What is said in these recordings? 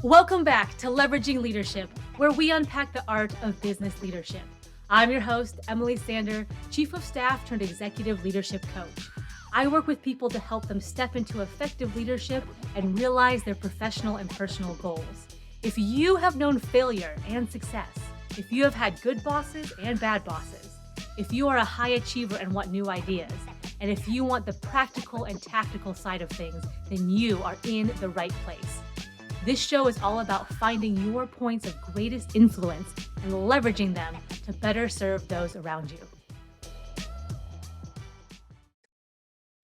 Welcome back to Leveraging Leadership, where we unpack the art of business leadership. I'm your host, Emily Sander, Chief of Staff turned Executive Leadership Coach. I work with people to help them step into effective leadership and realize their professional and personal goals. If you have known failure and success, if you have had good bosses and bad bosses, if you are a high achiever and want new ideas, and if you want the practical and tactical side of things, then you are in the right place. This show is all about finding your points of greatest influence and leveraging them to better serve those around you.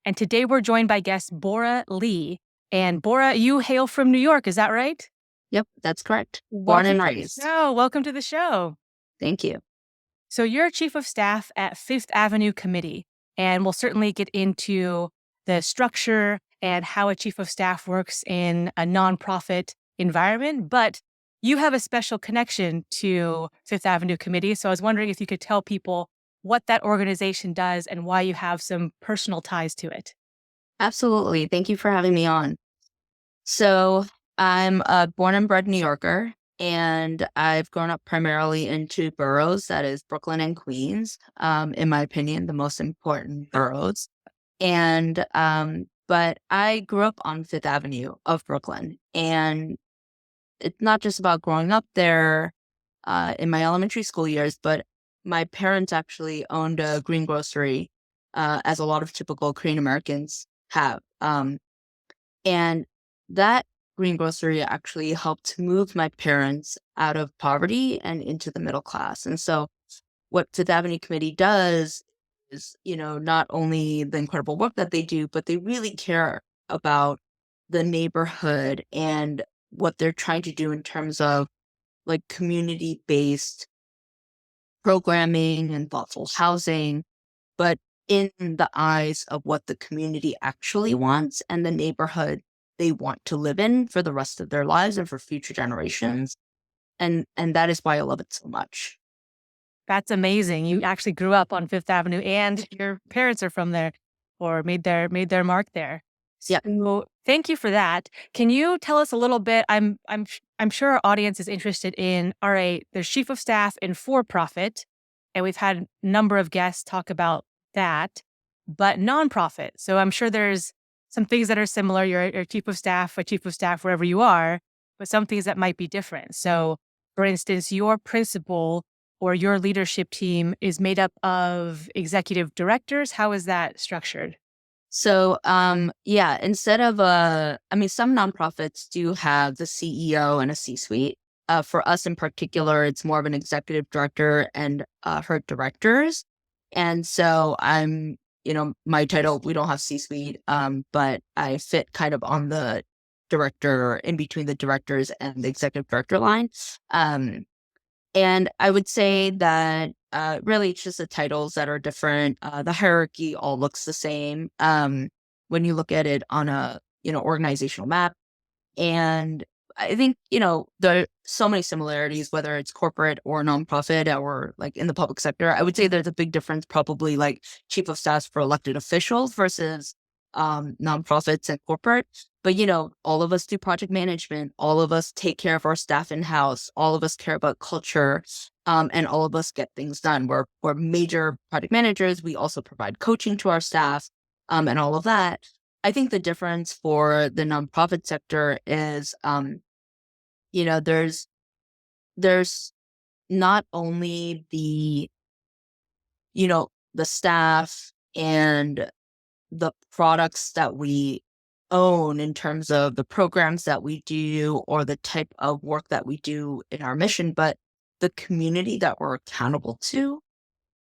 And today we're joined by guest Bora Lee. And Bora, you hail from New York, is that right? Yep, that's correct. Born and raised. Oh, welcome to the show. Thank you. So you're Chief of Staff at Fifth Avenue Committee, and we'll certainly get into the structure and how a Chief of Staff works in a nonprofit environment, but you have a special connection to Fifth Avenue Committee. So I was wondering if you could tell people what that organization does and why you have some personal ties to it. Absolutely. Thank you for having me on. So I'm a born and bred New Yorker, and I've grown up primarily in two boroughs, that is Brooklyn and Queens, in my opinion, the most important boroughs. And but I grew up on Fifth Avenue of Brooklyn, and it's not just about growing up there in my elementary school years, but my parents actually owned a greengrocery, as a lot of typical Korean Americans have. And that greengrocery actually helped move my parents out of poverty and into the middle class. And so what Fifth Avenue Committee does is, not only the incredible work that they do, but they really care about the neighborhood and what they're trying to do in terms of like community-based programming and thoughtful housing, but in the eyes of what the community actually wants and the neighborhood they want to live in for the rest of their lives and for future generations. And that is why I love it so much. That's amazing. You actually grew up on Fifth Avenue and your parents are from there or made their mark there. Yeah. So thank you for that. Can you tell us a little bit? I'm sure our audience is interested in, all right, there's Chief of Staff in for-profit, and we've had a number of guests talk about that, but nonprofit. So I'm sure there's some things that are similar. You're a Chief of Staff wherever you are, but some things that might be different. So for instance, your principal or your leadership team is made up of executive directors. How is that structured? So, instead of some nonprofits do have the CEO and a C-suite. For us in particular, it's more of an executive director and her directors. And so I'm, my title, we don't have C-suite, but I fit kind of on the director, in between the directors and the executive director line. And I would say that really it's just the titles that are different. The hierarchy all looks the same when you look at it on a organizational map. And I think there are so many similarities, whether it's corporate or nonprofit or like in the public sector. I would say there's a big difference, probably like chief of staff for elected officials versus nonprofits and corporate. But, all of us do project management. All of us take care of our staff in-house. All of us care about culture. And all of us get things done. We're major project managers. We also provide coaching to our staff and all of that. I think the difference for the nonprofit sector is, there's not only the staff and the products that we own in terms of the programs that we do or the type of work that we do in our mission, but the community that we're accountable to.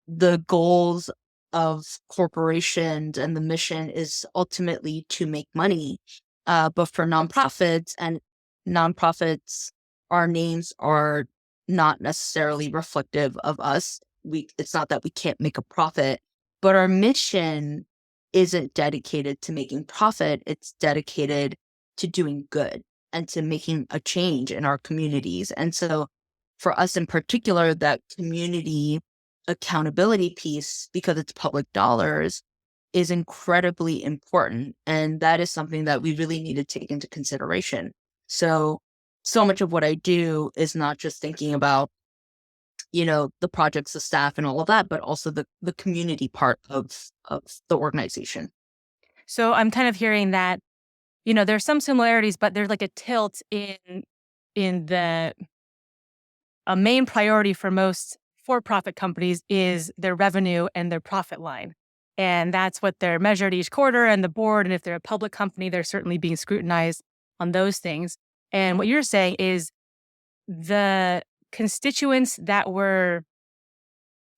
The goals of corporations and the mission is ultimately to make money. But for nonprofits, our names are not necessarily reflective of us. It's not that we can't make a profit, but our mission isn't dedicated to making profit. It's dedicated to doing good and to making a change in our communities. And so for us in particular, that community accountability piece, because it's public dollars, is incredibly important. And that is something that we really need to take into consideration. So so much of what I do is not just thinking about, the projects, the staff and all of that, but also the community part of the organization. So I'm kind of hearing that, there's some similarities, but there's like a tilt in the a main priority for most for-profit companies is their revenue and their profit line. And that's what they're measured each quarter and the board. And if they're a public company, they're certainly being scrutinized on those things. And what you're saying is the constituents that we're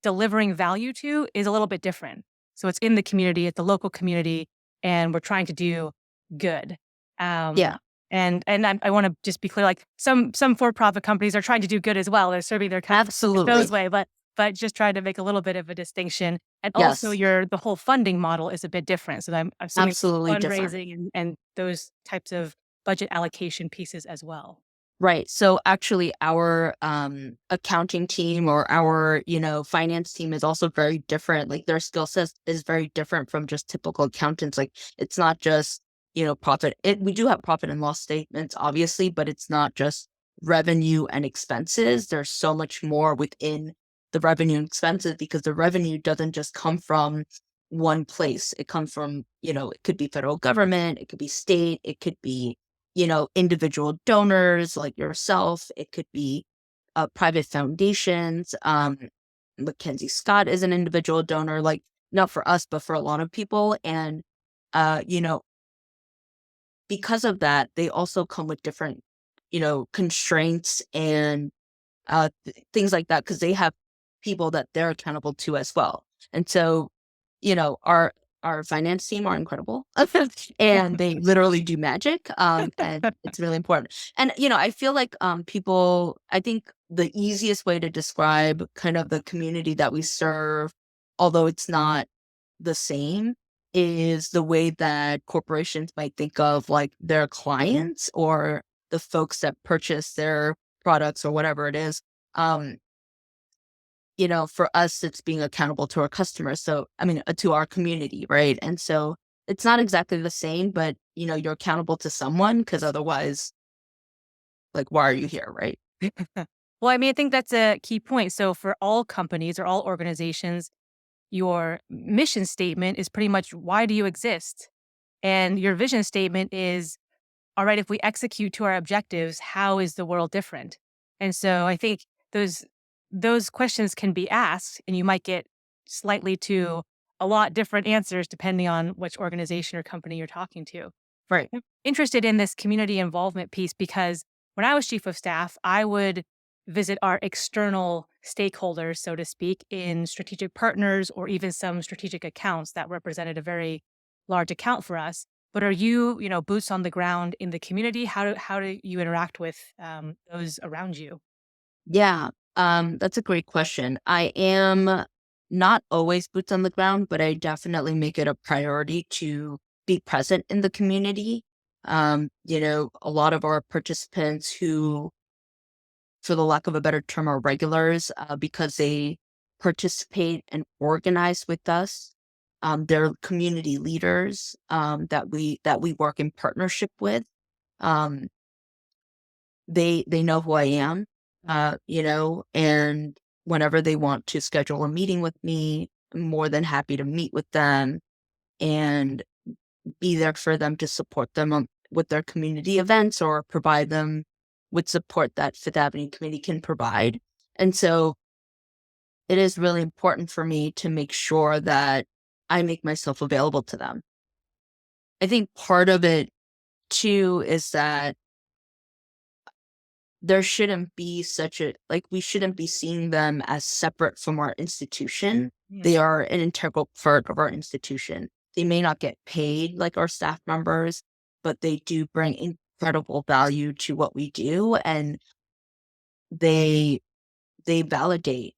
delivering value to is a little bit different. So it's in the community, it's the local community, and we're trying to do good. Um, Yeah, and I want to just be clear, like some for-profit companies are trying to do good as well. They're serving their customers those absolutely. way, but just trying to make a little bit of a distinction. And also, Yes, the whole funding model is a bit different. So I'm assuming absolutely different. fundraising and those types of budget allocation pieces as well. Right. So actually our accounting team or our, finance team is also very different. Like their skill set is very different from just typical accountants. Like it's not just, profit. We do have profit and loss statements, obviously, but it's not just revenue and expenses. There's so much more within the revenue and expenses because the revenue doesn't just come from one place. It comes from, it could be federal government, it could be state, it could be individual donors like yourself. It could be private foundations. Mackenzie Scott is an individual donor, like not for us, but for a lot of people. And, uh, you know, because of that, they also come with different, constraints and things like that because they have people that they're accountable to as well. And so, our finance team are incredible, and they literally do magic. And it's really important. And I feel like people. I think the easiest way to describe kind of the community that we serve, although it's not the same, is the way that corporations might think of like their clients or the folks that purchase their products or whatever it is. Um, for us, it's being accountable to our customers. So, I mean, to our community, right? And so it's not exactly the same, but, you're accountable to someone because otherwise, like, why are you here, right? Well, I mean, I think that's a key point. So for all companies or all organizations, your mission statement is pretty much why do you exist? And your vision statement is, all right, if we execute to our objectives, how is the world different? And so I think those questions can be asked and you might get slightly to a lot different answers depending on which organization or company you're talking to. Right. I'm interested in this community involvement piece because when I was chief of staff, I would visit our external stakeholders, so to speak, in strategic partners or even some strategic accounts that represented a very large account for us. But are you, boots on the ground in the community? How do you interact with those around you? Yeah. That's a great question. I am not always boots on the ground, but I definitely make it a priority to be present in the community. A lot of our participants who, for the lack of a better term, are regulars because they participate and organize with us. They're community leaders that we work in partnership with. Um, they know who I am, and whenever they want to schedule a meeting with me, I'm more than happy to meet with them and be there for them to support them with their community events or provide them with support that Fifth Avenue Committee can provide. And so it is really important for me to make sure that I make myself available to them. I think part of it too is that there shouldn't be such a like, we shouldn't be seeing them as separate from our institution. Mm. They are an integral part of our institution. They may not get paid like our staff members, but they do bring incredible value to what we do, and they they validate,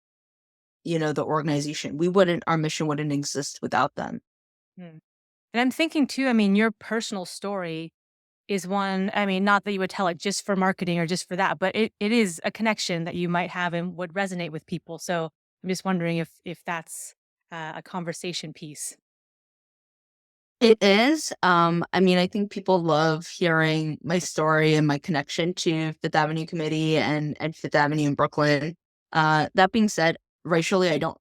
the organization. Our mission wouldn't exist without them. Mm. And I'm thinking too, I mean, your personal story is one, I mean, not that you would tell it just for marketing or just for that, but it is a connection that you might have and would resonate with people. So I'm just wondering if that's a conversation piece. It is. I mean, I think people love hearing my story and my connection to Fifth Avenue Committee and Fifth Avenue in Brooklyn. That being said, racially, I don't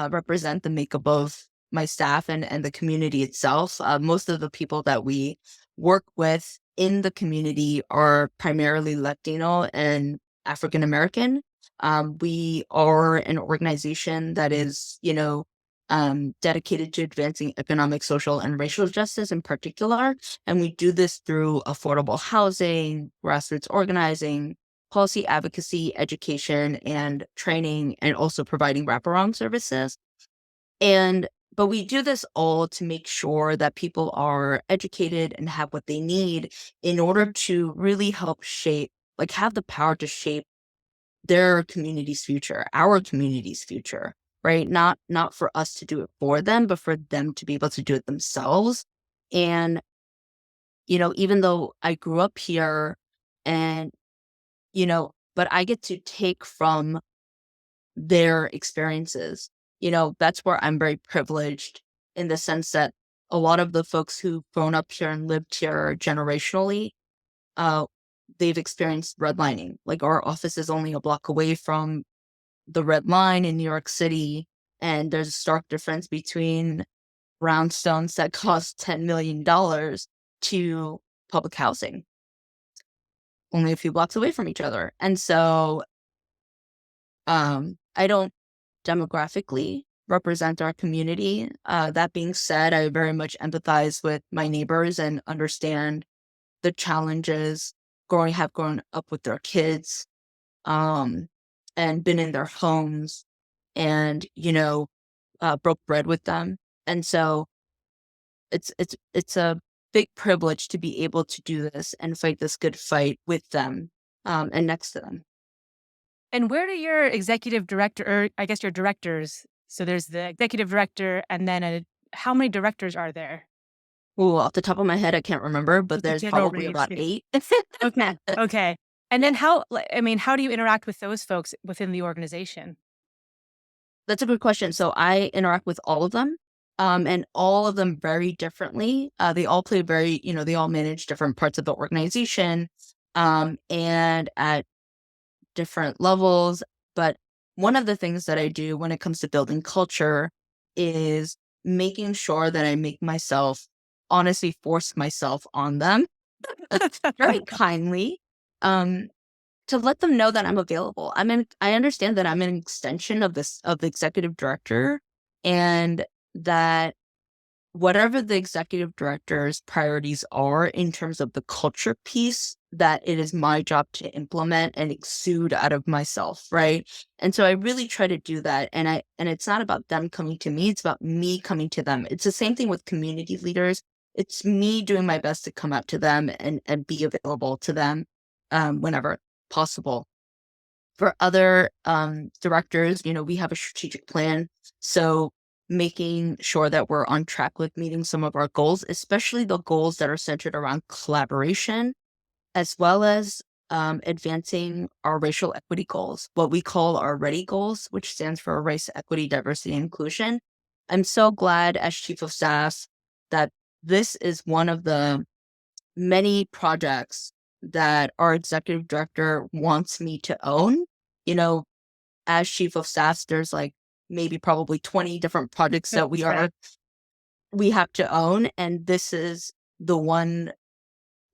represent the makeup of my staff and the community itself. Most of the people that we work with in the community are primarily Latino and African American. We are an organization that is, dedicated to advancing economic, social, and racial justice in particular. And we do this through affordable housing, grassroots organizing, policy advocacy, education, and training, and also providing wraparound services. But we do this all to make sure that people are educated and have what they need in order to really help shape, like have the power to shape their community's future, our community's future, right? Not for us to do it for them, but for them to be able to do it themselves. And, even though I grew up here and, but I get to take from their experiences. That's where I'm very privileged in the sense that a lot of the folks who've grown up here and lived here generationally, uh, they've experienced redlining. Like our office is only a block away from the Red Line in New York City, and there's a stark difference between brownstones that cost $10 million to public housing, only a few blocks away from each other. And so, I don't demographically represent our community. That being said, I very much empathize with my neighbors and understand the challenges have grown up with their kids, um, and been in their homes and, broke bread with them. And so it's a big privilege to be able to do this and fight this good fight with them, and next to them. And where do your executive director, or I guess your directors, so there's the executive director and then how many directors are there? Ooh, off the top of my head, I can't remember, but Just a there's general probably range. about 8. Okay. Okay. And then how do you interact with those folks within the organization? That's a good question. So I interact with all of them, and all of them very differently. They all play they all manage different parts of the organization, and at different levels. But one of the things that I do when it comes to building culture is making sure that I make myself honestly force myself on them very kindly, um, to let them know that I'm available. I understand that I'm an extension of the executive director, and that whatever the executive director's priorities are in terms of the culture piece, that it is my job to implement and exude out of myself, right? And so I really try to do that. And it's not about them coming to me, it's about me coming to them. It's the same thing with community leaders. It's me doing my best to come out to them and be available to them, whenever possible. For other directors, we have a strategic plan. So making sure that we're on track with meeting some of our goals, especially the goals that are centered around collaboration, as well as advancing our racial equity goals, what we call our REDI goals, which stands for Race, Equity, Diversity, and Inclusion. I'm so glad as Chief of Staff that this is one of the many projects that our executive director wants me to own. You know, as chief of staff, there's like maybe probably 20 different projects that we have to own. And this is the one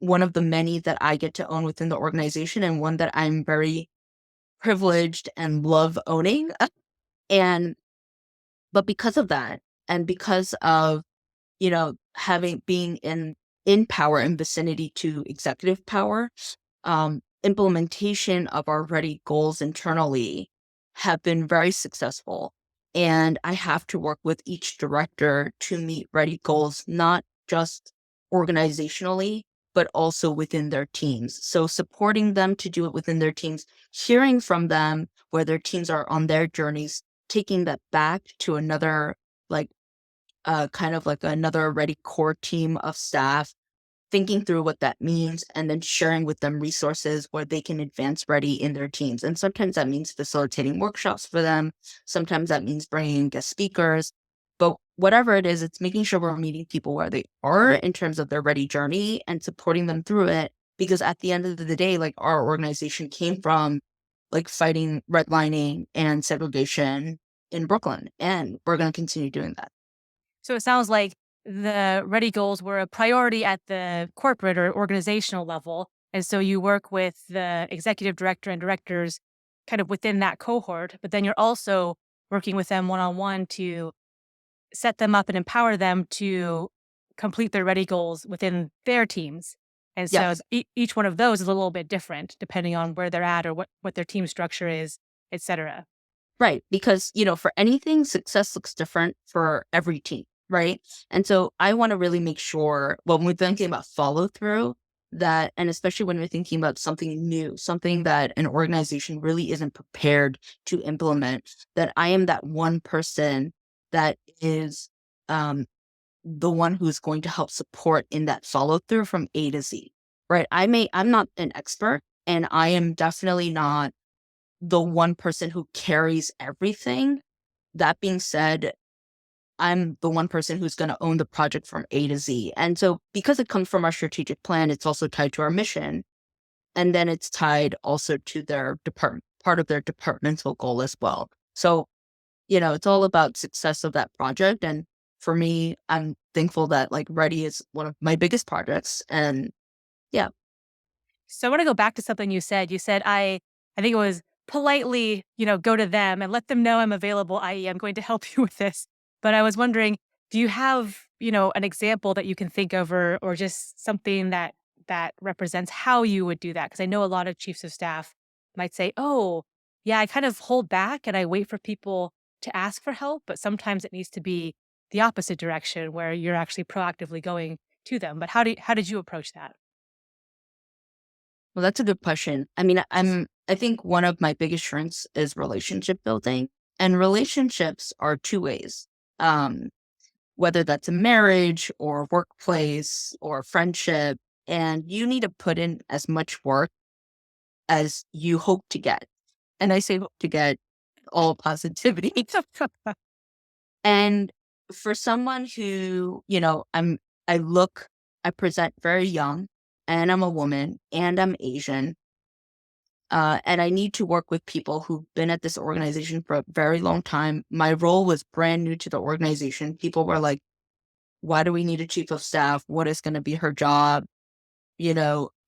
of the many that I get to own within the organization, and one that I'm very privileged and love owning. And but because of that, and because of having being in power and vicinity to executive power, implementation of our REDI goals internally have been very successful. And I have to work with each director to meet REDI goals, not just organizationally, but also within their teams. So supporting them to do it within their teams, hearing from them where their teams are on their journeys, taking that back to another, like, kind of like another REDI core team of staff, thinking through what that means, and then sharing with them resources where they can advance REDI in their teams. And sometimes that means facilitating workshops for them. Sometimes that means bringing guest speakers. But whatever it is, it's making sure we're meeting people where they are in terms of their REDI journey and supporting them through it. Because at the end of the day, like our organization came from like fighting redlining and segregation in Brooklyn, and we're going to continue doing that. So it sounds like the REDI goals were a priority at the corporate or organizational level. And so you work with the executive director and directors kind of within that cohort, but then you're also working with them one-on-one to set them up and empower them to complete their REDI goals within their teams. And so Yes. each one of those is a little bit different depending on where they're at or what their team structure is, et cetera. Right. Because, for anything, success looks different for every team. Right. And so I want to really make sure when we're thinking about follow through that, and especially when we're thinking about something new, something that an organization really isn't prepared to implement, that I am that one person that is the one who's going to help support in that follow through from A to Z. Right. I'm not an expert, and I am definitely not the one person who carries everything. That being said, I'm the one person who's going to own the project from A to Z. And so because it comes from our strategic plan, it's also tied to our mission. And then it's tied also to their part of their departmental goal as well. So, it's all about success of that project. And for me, I'm thankful that like REDI is one of my biggest projects. And yeah. So I want to go back to something you said. You said, I think it was politely, go to them and let them know I'm available, i.e. I'm going to help you with this. But I was wondering, do you have, an example that you can think of or just something that represents how you would do that? Because I know a lot of chiefs of staff might say, oh, yeah, I kind of hold back and I wait for people to ask for help. But sometimes it needs to be the opposite direction where you're actually proactively going to them. But how did you approach that? Well, that's a good question. I mean, I think one of my biggest strengths is relationship building, and relationships are two ways. Um, whether that's a marriage or workplace or friendship, and you need to put in as much work as you hope to get. And I say hope to get all positivity. And for someone who, I present very young, and I'm a woman, and I'm Asian. And I need to work with people who've been at this organization for a very long time. My role was brand new to the organization. People were like, why do we need a chief of staff? What is going to be her job?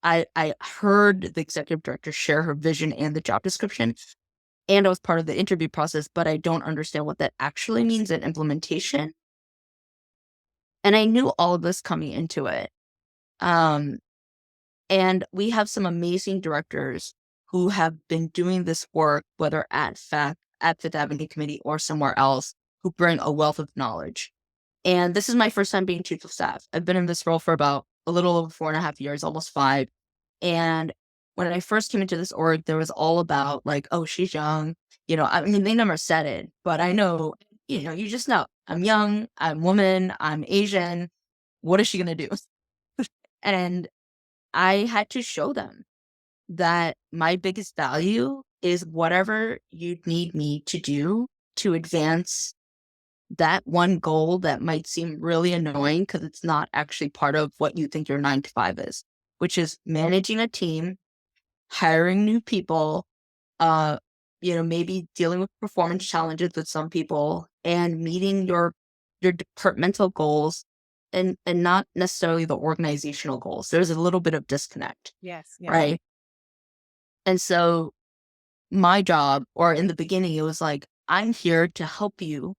I heard the executive director share her vision and the job description, and I was part of the interview process, but I don't understand what that actually means in implementation. And I knew all of this coming into it. Um, And we have some amazing directors who have been doing this work, whether at Fifth Avenue Committee or somewhere else, who bring a wealth of knowledge. And this is my first time being chief of staff. I've been in this role for about a little over 4.5 years, almost 5. And when I first came into this org, there was all about like, oh, she's young. I mean, they never said it, but I know, you just know. I'm young, I'm woman, I'm Asian. What is she going to do? And I had to show them that my biggest value is whatever you need me to do to advance that one goal that might seem really annoying because it's not actually part of what you think your 9 to 5 is, which is managing a team, hiring new people, uh, maybe dealing with performance challenges with some people and meeting your departmental goals and not necessarily the organizational goals. There's a little bit of disconnect, Yes. Yeah. right? And so my job, or in the beginning, it was like, I'm here to help you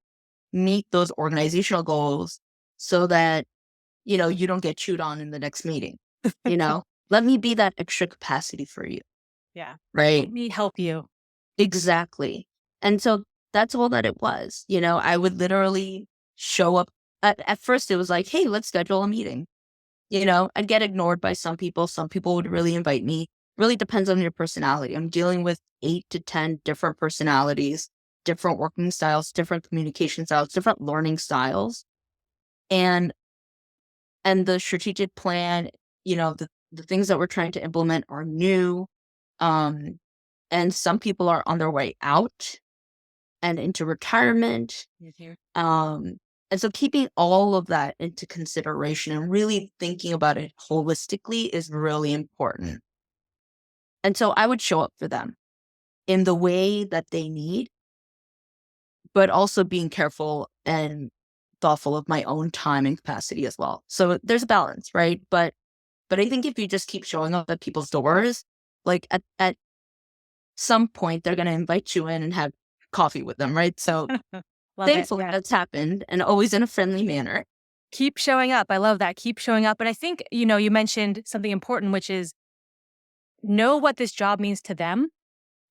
meet those organizational goals so that, you don't get chewed on in the next meeting. Let me be that extra capacity for you. Yeah. Right. Let me help you. Exactly. And so that's all that it was. I would literally show up. At first, it was like, hey, let's schedule a meeting. I'd get ignored by some people. Some people would really invite me. Really depends on your personality. I'm dealing with 8 to 10 different personalities, different working styles, different communication styles, different learning styles. And the strategic plan, the things that we're trying to implement are new. Um, and some people are on their way out and into retirement. Mhm. Um, And so keeping all of that into consideration and really thinking about it holistically is really important. And so I would show up for them in the way that they need, but also being careful and thoughtful of my own time and capacity as well. So there's a balance, right? But I think if you just keep showing up at people's doors, like at some point they're gonna invite you in and have coffee with them, right? So Love it. thankfully that's happened, and always in a friendly manner. Keep showing up. I love that. Keep showing up. And I think, you mentioned something important, which is know what this job means to them.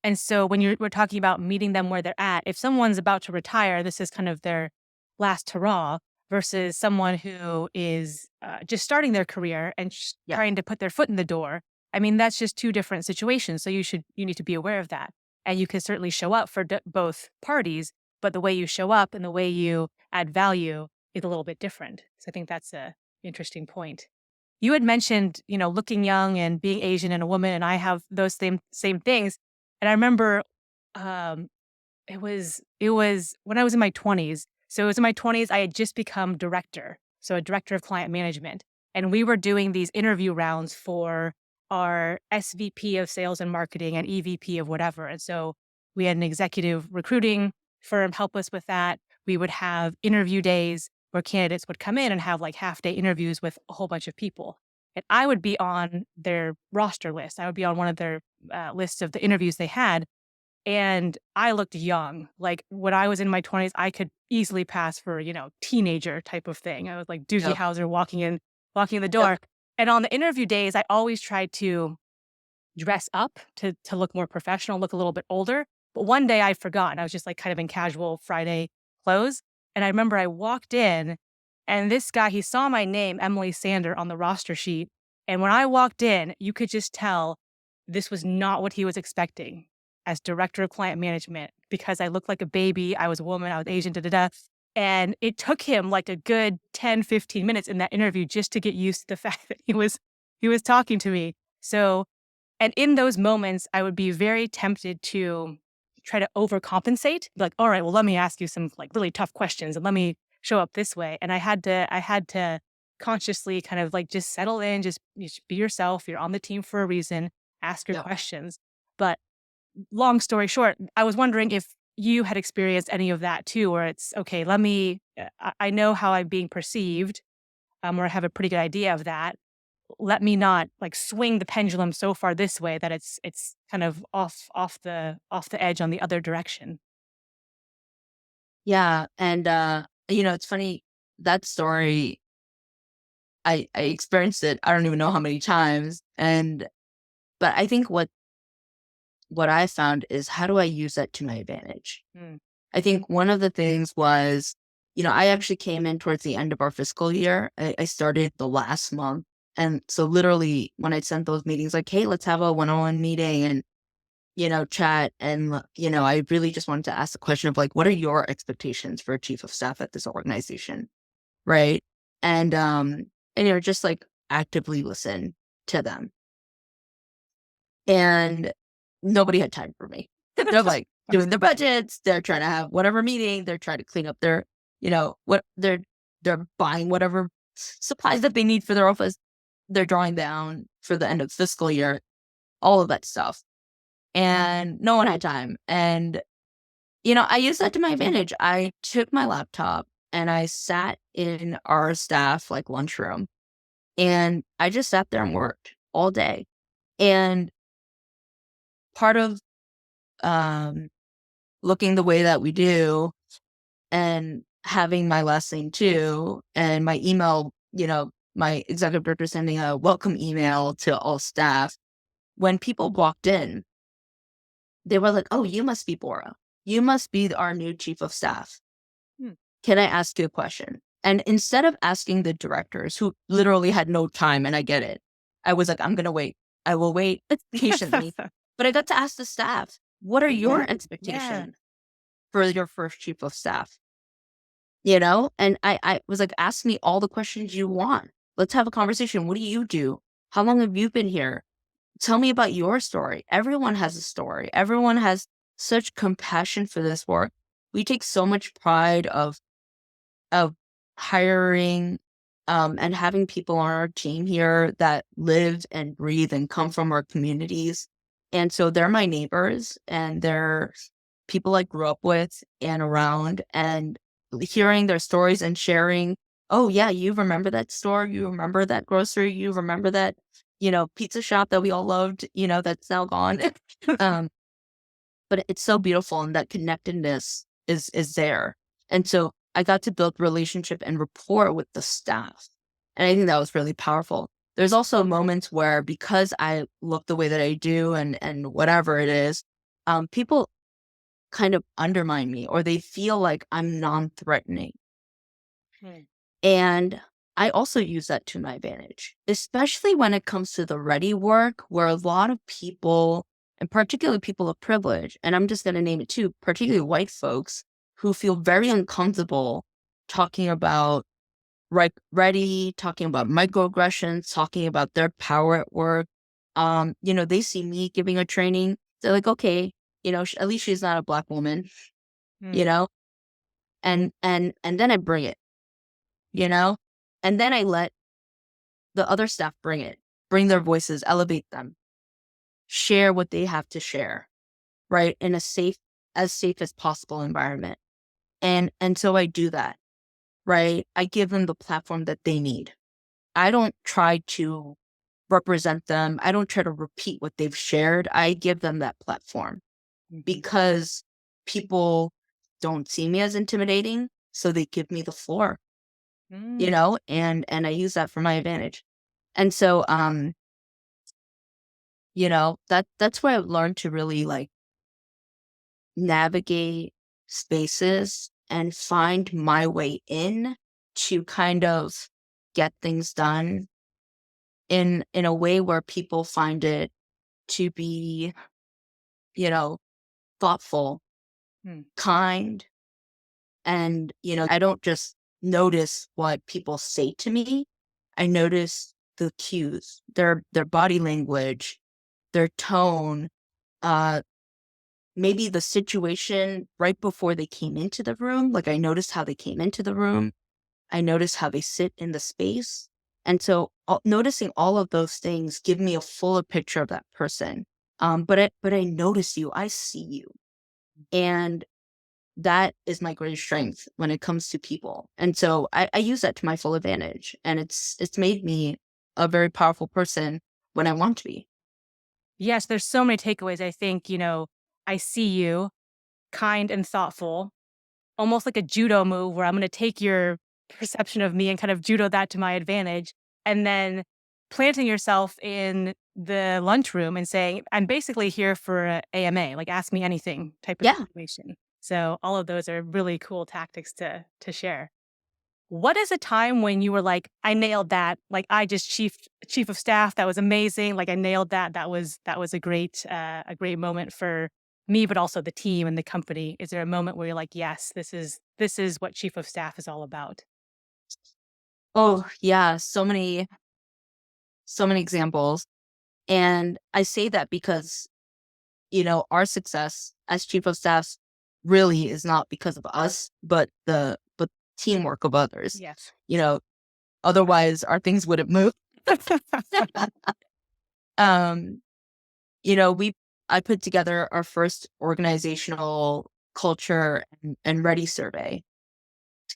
And so when we're talking about meeting them where they're at, if someone's about to retire, this is kind of their last hurrah versus someone who is just starting their career and Yeah. trying to put their foot in the door. I mean, that's just two different situations. So you need to be aware of that. And you can certainly show up for both parties, but the way you show up and the way you add value is a little bit different. So I think that's a interesting point. You had mentioned, looking young and being Asian and a woman, and I have those same things. And I remember um, it was when I was in my 20s. So it was in my 20s, I had just become director, so a director of client management. And we were doing these interview rounds for our SVP of sales and marketing and EVP of whatever. And so we had an executive recruiting firm help us with that. We would have interview days where candidates would come in and have like half day interviews with a whole bunch of people. And I would be on their roster list. I would be on one of their lists of the interviews they had. And I looked young. Like when I was in my 20s, I could easily pass for, teenager type of thing. I was like Doogie Yep. Howser walking in the Yep. door. And on the interview days, I always tried to dress up to look more professional, look a little bit older. But one day I forgot. I was just like kind of in casual Friday clothes. And I remember I walked in and this guy, he saw my name, Emily Sander, on the roster sheet. And when I walked in, you could just tell this was not what he was expecting as director of client management because I looked like a baby. I was a woman. I was Asian, da da da. And it took him like a good 10, 15 minutes in that interview just to get used to the fact that he was talking to me. So, and in those moments, I would be very tempted to try to overcompensate. Like, all right, well, let me ask you some like really tough questions and let me show up this way. And I had to consciously kind of like just settle in, just be yourself. You're on the team for a reason. Ask your Yep. questions. But long story short, I was wondering if you had experienced any of that too, where it's okay. I know how I'm being perceived, or I have a pretty good idea of that. Let me not like swing the pendulum so far this way that it's kind of off the edge on the other direction. Yeah. And it's funny, that story, I experienced it, I don't even know how many times. But I think what I found is, how do I use that to my advantage? Mm. I think one of the things was, I actually came in towards the end of our fiscal year. I started the last month. And so literally when I sent those meetings, like, hey, let's have a one-on-one meeting and, chat. And, I really just wanted to ask the question of like, what are your expectations for a chief of staff at this organization? Right. And just like actively listen to them. And nobody had time for me. They're like doing their budgets. They're trying to have whatever meeting. They're trying to clean up their, what they're buying whatever supplies that they need for their office. They're drawing down for the end of fiscal year, all of that stuff. And no one had time. And, I used that to my advantage. I took my laptop and I sat in our staff like lunchroom and I just sat there and worked all day. And part of looking the way that we do and having my last name too, and my email, my executive director sending a welcome email to all staff. When people walked in, they were like, oh, you must be Bora. You must be our new chief of staff. Hmm. Can I ask you a question? And instead of asking the directors who literally had no time, and I get it, I was like, I'm going to wait. I will wait patiently. But I got to ask the staff, what are your Yeah. expectations for your first chief of staff? And I was like, ask me all the questions you want. Let's have a conversation. What do you do? How long have you been here? Tell me about your story. Everyone has a story. Everyone has such compassion for this work. We take so much pride of hiring and having people on our team here that live and breathe and come from our communities. And so they're my neighbors and they're people I grew up with and around, and hearing their stories and sharing, oh yeah, you remember that store, you remember that grocery, you remember that, pizza shop that we all loved, that's now gone. um, but it's so beautiful, and that connectedness is there. And so I got to build relationship and rapport with the staff. And I think that was really powerful. There's also moments where, because I look the way that I do and whatever it is, people kind of undermine me, or they feel like I'm non-threatening. Hmm. And I also use that to my advantage, especially when it comes to the REDI work, where a lot of people, and particularly people of privilege, and I'm just going to name it too, particularly white folks, who feel very uncomfortable talking about REDI, talking about microaggressions, talking about their power at work. They see me giving a training. They're like, okay, at least she's not a Black woman, you Hmm. know, and then I bring it, you know, and then I let the other staff bring their voices, elevate them, share what they have to share, right? In a as safe as possible environment. And so I do that, right? I give them the platform that they need. I don't try to represent them. I don't try to repeat what they've shared. I give them that platform Mhm. because people don't see me as intimidating. So they give me the floor, Mm. and I use that for my advantage. And so, that's where I've learned to really like navigate spaces and find my way in to kind of get things done in a way where people find it to be, you know, thoughtful, Hmm. kind, and I don't just notice what people say to me. I notice the cues, their body language, their tone, uh maybe the situation right before they came into the room. Like, I noticed how they came into the room. I noticed how they sit in the space. And so noticing all of those things give me a fuller picture of that person. But I notice you, I see you. And that is my greatest strength when it comes to people. And so I use that to my full advantage. And it's made me a very powerful person when I want to be. Yes, there's so many takeaways. I think, I see you, kind and thoughtful, almost like a judo move where I'm going to take your perception of me and kind of judo that to my advantage. And then planting yourself in the lunchroom and saying, I'm basically here for a AMA, like ask me anything type of Yeah. situation. So all of those are really cool tactics to share. What is a time when you were like, I nailed that? Like I just chief of staff, that was amazing. Like I nailed that. That was a great moment for me, but also the team and the company. Is there a moment where you're like, yes, this is what chief of staff is all about? Oh, yeah. So many examples. And I say that because, our success as chief of staffs really is not because of us, but teamwork of others. Yes. You know, Otherwise our things wouldn't move. um, we I put together our first organizational culture and ready survey.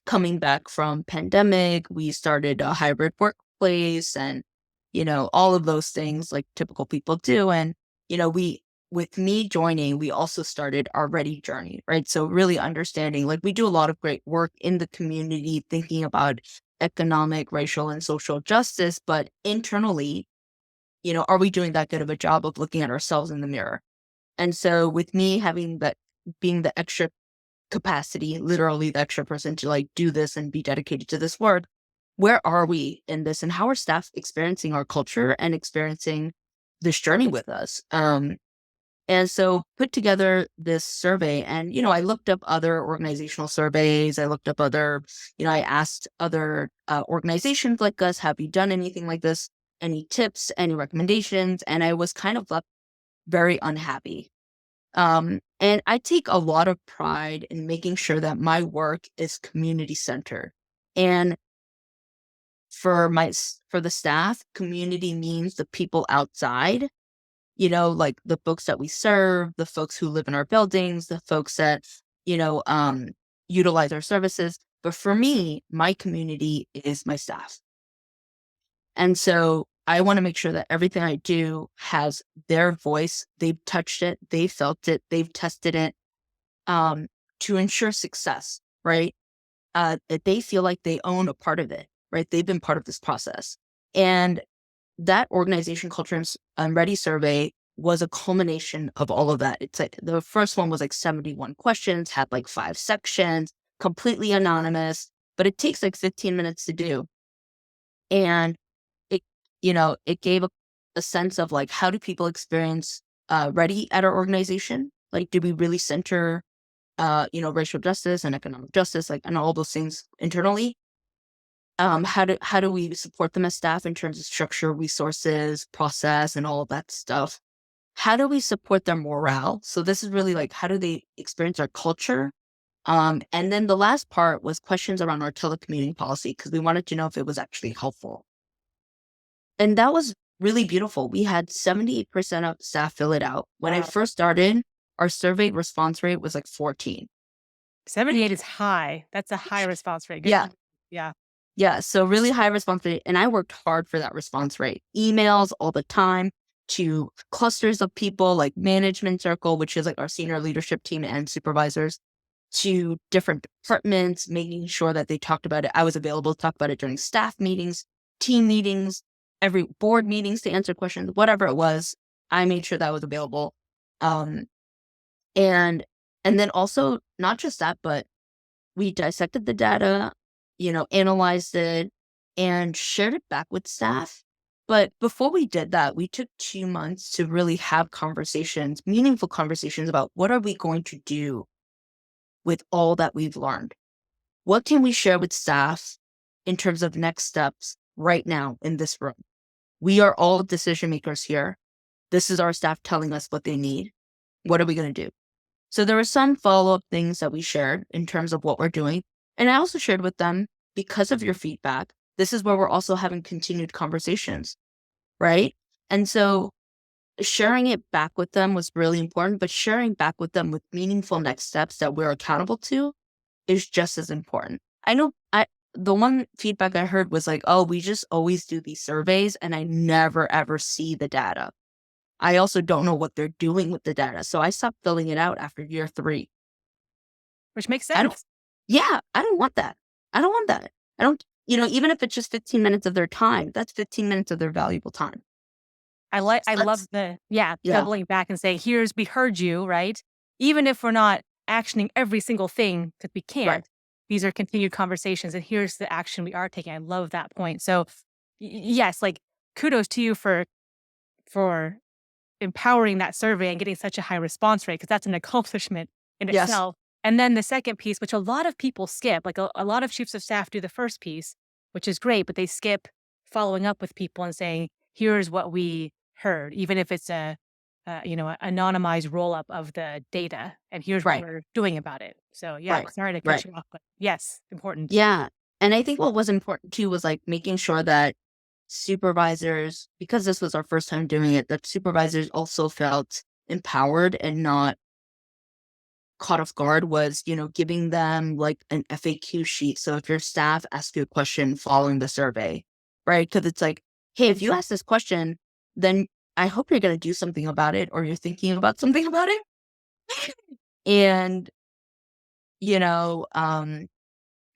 Coming back from pandemic, we started a hybrid workplace and, all of those things like typical people do. And, we, with me joining, we also started our ready journey, right? So really understanding, like we do a lot of great work in the community, thinking about economic, racial, and social justice, but internally, are we doing that good of a job of looking at ourselves in the mirror? And so with me having that, being the extra capacity, literally the extra person to like do this and be dedicated to this work, where are we in this and how are staff experiencing our culture and experiencing this journey with us? And so put together this survey and, I looked up other organizational surveys. I looked up other, I asked other organizations like us, have you done anything like this? Any tips, any recommendations? And I was kind of left very unhappy. And I take a lot of pride in making sure that my work is community centered. And for the staff, community means the people outside, like the folks that we serve, the folks who live in our buildings, the folks that, utilize our services. But for me, my community is my staff. And so I want to make sure that everything I do has their voice. They've touched it, they've felt it, they've tested it, to ensure success, right? That they feel like they own a part of it, right? They've been part of this process. And that organization culture and REDI survey was a culmination of all of that. It's like the first one was like 71 questions, had like 5 sections, completely anonymous, but it takes like 15 minutes to do. And it, it gave a sense of like, how do people experience REDI at our organization? Like, do we really center, racial justice and economic justice, like, and all those things internally? How do we support them as staff in terms of structure, resources, process, and all of that stuff? How do we support their morale? So this is really like, how do they experience our culture? And then the last part was questions around our telecommuting policy, because we wanted to know if it was actually helpful. And that was really beautiful. We had 78% of staff fill it out. When I first started, our survey response rate was like 14. 78 is high. That's a high response rate. Good. Yeah. Yeah. Yeah. So really high response rate. And I worked hard for that response rate. Emails all the time to clusters of people, like management circle, which is like our senior leadership team and supervisors, to different departments, making sure that they talked about it. I was available to talk about it during staff meetings, team meetings, every board meetings to answer questions, whatever it was. I made sure that was available. And then also not just that, but we dissected the data, analyzed it and shared it back with staff. But before we did that, we took 2 months to really have conversations, meaningful conversations about what are we going to do with all that we've learned? What can we share with staff in terms of next steps right now in this room? We are all decision makers here. This is our staff telling us what they need. What are we going to do? So there were some follow-up things that we shared in terms of what we're doing. And I also shared with them, because of your feedback, this is where we're also having continued conversations, right? And so sharing it back with them was really important, but sharing back with them with meaningful next steps that we're accountable to is just as important. I know the one feedback I heard was like, oh, we just always do these surveys and I never ever see the data. I also don't know what they're doing with the data. So I stopped filling it out after year 3. Which makes sense. I don't want that. I don't, even if it's just 15 minutes of their time, that's 15 minutes of their valuable time. I love doubling back and saying, we heard you, right? Even if we're not actioning every single thing, because we can't, right. These are continued conversations and here's the action we are taking. I love that point. So yes, like kudos to you for empowering that survey and getting such a high response rate, because that's an accomplishment in itself. And then the second piece, which a lot of people skip, like a lot of chiefs of staff do the first piece, which is great, but they skip following up with people and saying, here's what we heard, even if it's an anonymized roll up of the data, and here's what we're doing about it. So sorry to cut you off, but yes, important. Yeah. And I think what was important too was like making sure that supervisors, because this was our first time doing it, that supervisors also felt empowered and not caught off guard, was, giving them like an FAQ sheet. So if your staff asks you a question following the survey, right? Because it's like, hey, if you ask this question, then I hope you're going to do something about it, or you're thinking about something about it. And,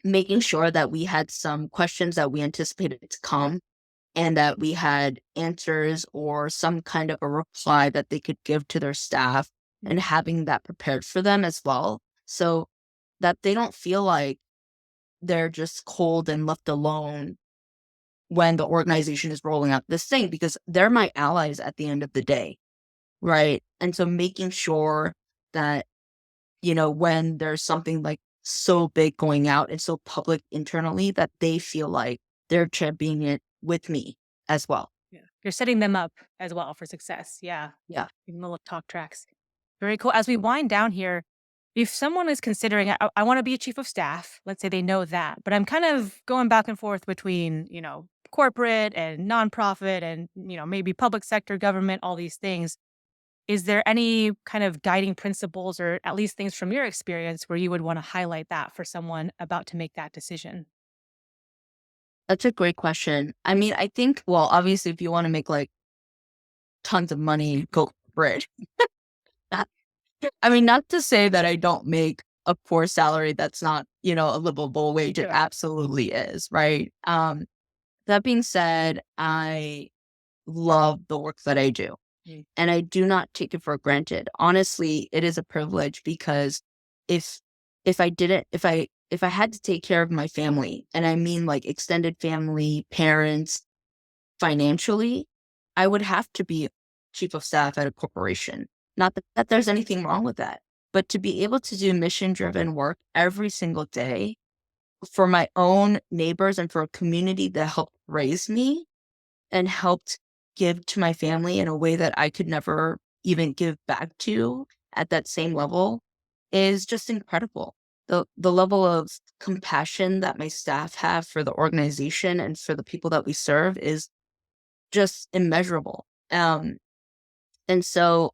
making sure that we had some questions that we anticipated to come, and that we had answers or some kind of a reply that they could give to their staff, and having that prepared for them as well, so that they don't feel like they're just cold and left alone when the organization is rolling out this thing, because they're my allies at the end of the day, right? And so making sure that, when there's something like so big going out and so public internally, that they feel like they're championing it with me as well. Yeah. You're setting them up as well for success. Yeah. Yeah. Even little talk tracks. Very cool. As we wind down here, If someone is considering, I want to be a chief of staff, let's say they know that, but I'm kind of going back and forth between, corporate and nonprofit and, maybe public sector, government, all these things. Is there any kind of guiding principles or at least things from your experience where you would want to highlight that for someone about to make that decision? That's a great question. I mean, I think, well, obviously, if you want to make like tons of money, go corporate. Not- I mean, not to say that I don't make a poor salary that's not, a livable wage. It Sure. absolutely is, right? That being said, I love the work that I do. And I do not take it for granted. Honestly, it is a privilege because if if I had to take care of my family, and I mean like extended family, parents, financially, I would have to be chief of staff at a corporation. Not that there's anything wrong with that, but to be able to do mission-driven work every single day for my own neighbors and for a community that helped raise me and helped give to my family in a way that I could never even give back to at that same level is just incredible. The level of compassion that my staff have for the organization and for the people that we serve is just immeasurable. And so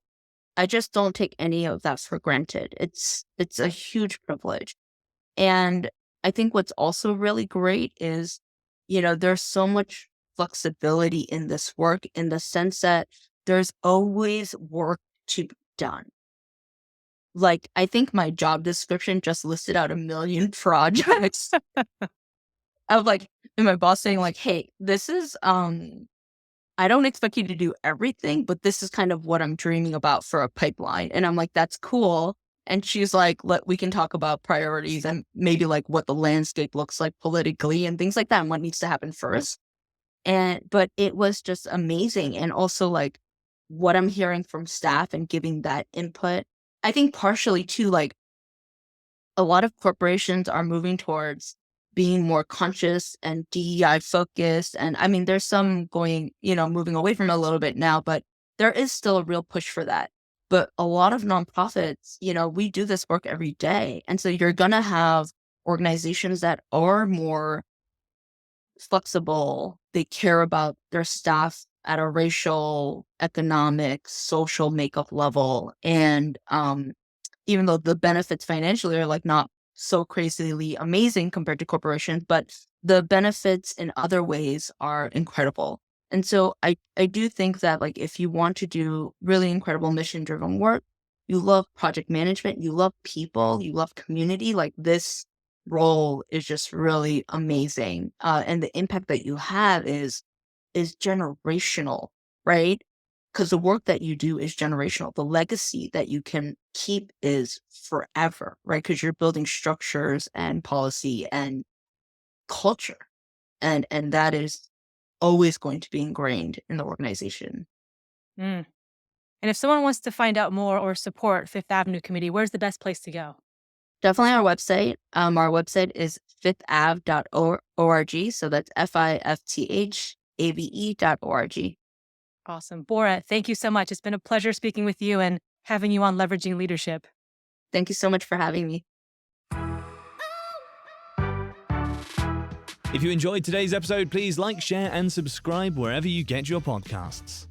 I just don't take any of that for granted. It's a huge privilege. And I think what's also really great is, there's so much flexibility in this work in the sense that there's always work to be done. Like, I think my job description just listed out a million projects. I was like, and my boss saying like, hey, this is, I don't expect you to do everything, but this is kind of what I'm dreaming about for a pipeline. And I'm like, that's cool. And she's like, we can talk about priorities and maybe like what the landscape looks like politically and things like that and what needs to happen first. But it was just amazing. And also like what I'm hearing from staff and giving that input. I think partially too, like a lot of corporations are moving towards being more conscious and DEI focused. And I mean, there's some going, moving away from it a little bit now, but there is still a real push for that. But a lot of nonprofits, we do this work every day. And so you're going to have organizations that are more flexible. They care about their staff at a racial, economic, social makeup level. And even though the benefits financially are like not so crazily amazing compared to corporations, but the benefits in other ways are incredible. And so I do think that like if you want to do really incredible mission driven work, you love project management, you love people, you love community, like this role is just really amazing. And the impact that you have is generational, right? Because the work that you do is generational. The legacy that you can keep is forever, right? Because you're building structures and policy and culture. And that is always going to be ingrained in the organization. Mm. And if someone wants to find out more or support Fifth Avenue Committee, where's the best place to go? Definitely our website. Our website is fifthave.org. So that's FIFTHAVE.org. Awesome. Bora, thank you so much. It's been a pleasure speaking with you and having you on Leveraging Leadership. Thank you so much for having me. If you enjoyed today's episode, please like, share, and subscribe wherever you get your podcasts.